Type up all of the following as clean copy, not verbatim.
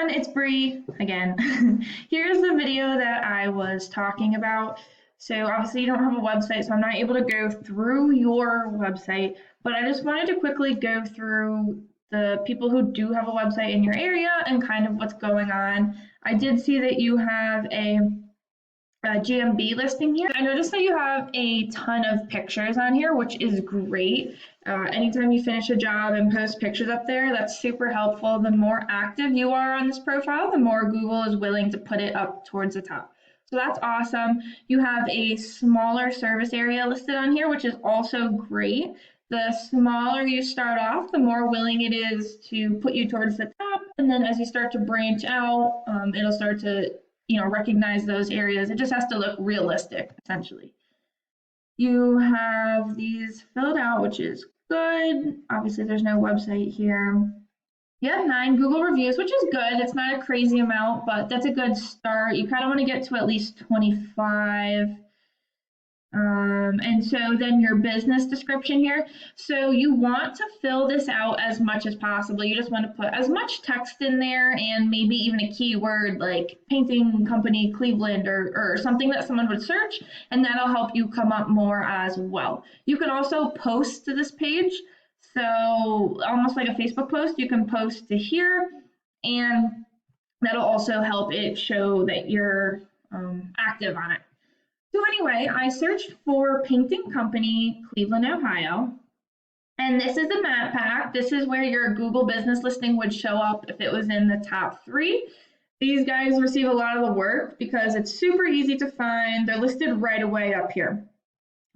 everyone, it's Bree again. Here's the video that I was talking about. So obviously you don't have a website, so I'm not able to go through your website, but I just wanted to quickly go through the people who do have a website in your area and kind of what's going on. I did see that you have a Gmb listing here. I noticed that you have a ton of pictures on here, which is great. Anytime you finish a job and post pictures up there, that's super helpful. The more active you are on this profile, the more Google is willing to put it up towards the top. So that's awesome. You have a smaller service area listed on here, which is also great. The smaller you start off, the more willing it is to put you towards the top. And then as you start to branch out, it'll start to recognize those areas. It just has to look realistic, essentially. You have these filled out, which is good. Obviously, there's no website here. You have 9 Google reviews, which is good. It's not a crazy amount, but that's a good start. You kind of want to get to at least 25. And so then your business description here. So you want to fill this out as much as possible. You just want to put as much text in there and maybe even a keyword like painting company Cleveland or something that someone would search, and that'll help you come up more as well. You can also post to this page. So almost like a Facebook post, you can post to here, and that'll also help it show that you're active on it. So anyway, I searched for painting company, Cleveland, Ohio, and this is the map pack. This is where your Google business listing would show up if it was in the top 3. These guys receive a lot of the work because it's super easy to find. They're listed right away up here.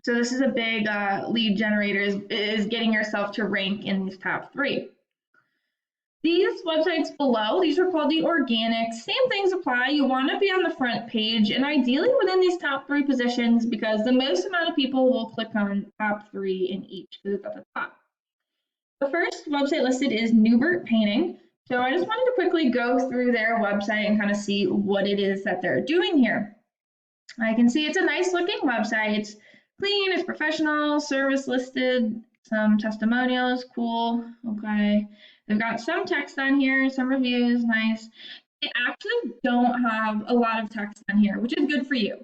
So this is a big lead generator, is getting yourself to rank in these top 3. These websites below, these are called the organic. Same things apply. You want to be on the front page and ideally within these top 3 positions because the most amount of people will click on top 3 in each because it's at the top. The first website listed is Newbert Painting. So I just wanted to quickly go through their website and kind of see what it is that they're doing here. I can see it's a nice looking website. It's clean, it's professional, service listed, some testimonials, cool, okay. They've got some text on here, some reviews, nice. They actually don't have a lot of text on here, which is good for you.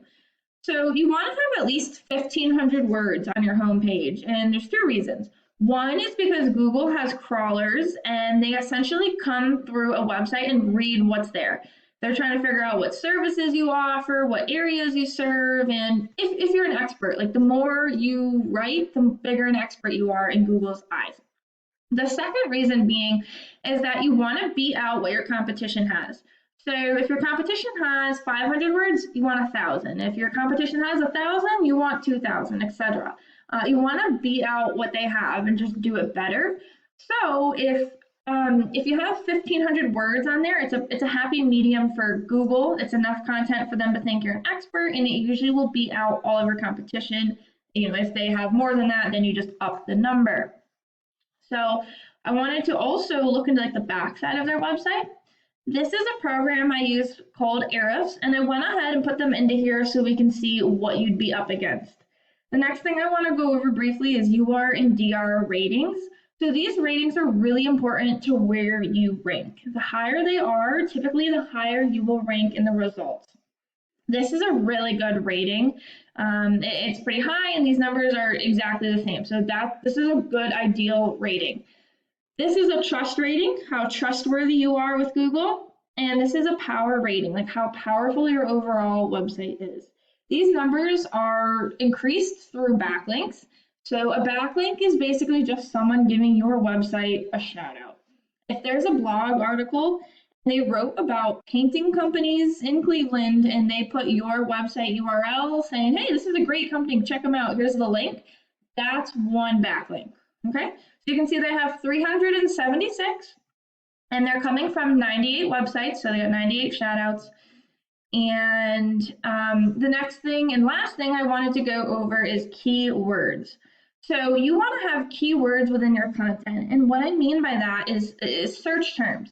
So you want to have at least 1,500 words on your home page, and there's 2 reasons. One is because Google has crawlers, and they essentially come through a website and read what's there. They're trying to figure out what services you offer, what areas you serve, and if you're an expert, like the more you write, the bigger an expert you are in Google's eyes. The second reason being is that you want to beat out what your competition has. So if your competition has 500 words, you want 1,000. If your competition has 1,000, you want 2,000, etc. You want to beat out what they have and just do it better. So if you have 1,500 words on there, it's a happy medium for Google. It's enough content for them to think you're an expert, and it usually will beat out all of your competition. If they have more than that, then you just up the number. So I wanted to also look into the back side of their website. This is a program I use called Ahrefs, and I went ahead and put them into here so we can see what you'd be up against. The next thing I want to go over briefly is UR and DR ratings. So these ratings are really important to where you rank. The higher they are, typically the higher you will rank in the results. This is a really good rating. It's pretty high, and these numbers are exactly the same. So this is a good ideal rating. This is a trust rating, how trustworthy you are with Google, and this is a power rating, like how powerful your overall website is. These numbers are increased through backlinks. So a backlink is basically just someone giving your website a shout out. If there's a blog article, they wrote about painting companies in Cleveland and they put your website URL saying, hey, this is a great company, check them out, here's the link. That's one backlink, okay? So you can see they have 376 and they're coming from 98 websites, so they got 98 shout outs. And the next thing and last thing I wanted to go over is keywords. So you want to have keywords within your content. And what I mean by that is search terms.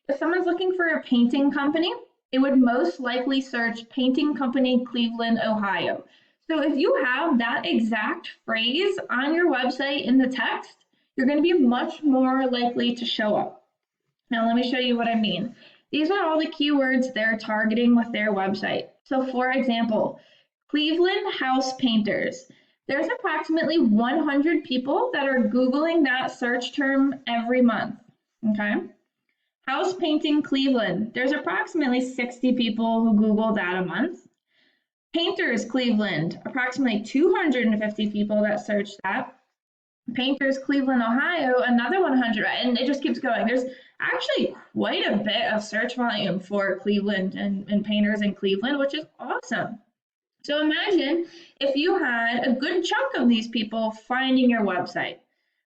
If someone's looking for a painting company, it would most likely search painting company Cleveland, Ohio. So if you have that exact phrase on your website in the text, you're going to be much more likely to show up. Now let me show you what I mean. These are all the keywords they're targeting with their website. So for example, Cleveland house painters. There's approximately 100 people that are Googling that search term every month. Okay. House painting Cleveland. There's approximately 60 people who Google that a month. Painters Cleveland. Approximately 250 people that search that. Painters Cleveland, Ohio, another 100, and it just keeps going. There's actually quite a bit of search volume for Cleveland and painters in Cleveland, which is awesome. So imagine if you had a good chunk of these people finding your website,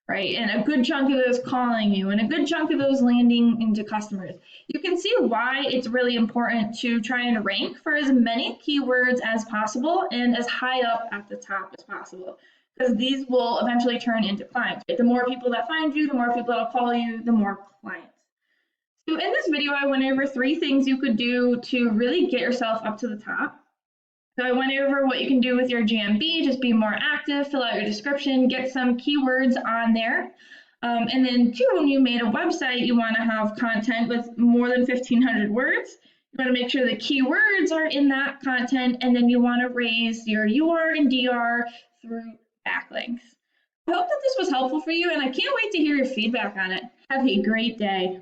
right? And a good chunk of those calling you, and a good chunk of those landing into customers. You can see why it's really important to try and rank for as many keywords as possible and as high up at the top as possible, because these will eventually turn into clients. Right? The more people that find you, the more people that'll call you, the more clients. So in this video, I went over 3 things you could do to really get yourself up to the top. So I went over what you can do with your Gmb, just be more active, fill out your description, get some keywords on there. And then 2, when you made a website, you want to have content with more than 1,500 words. You want to make sure the keywords are in that content, and then you want to raise your UR and DR through backlinks. I hope that this was helpful for you, and I can't wait to hear your feedback on it. Have a great day.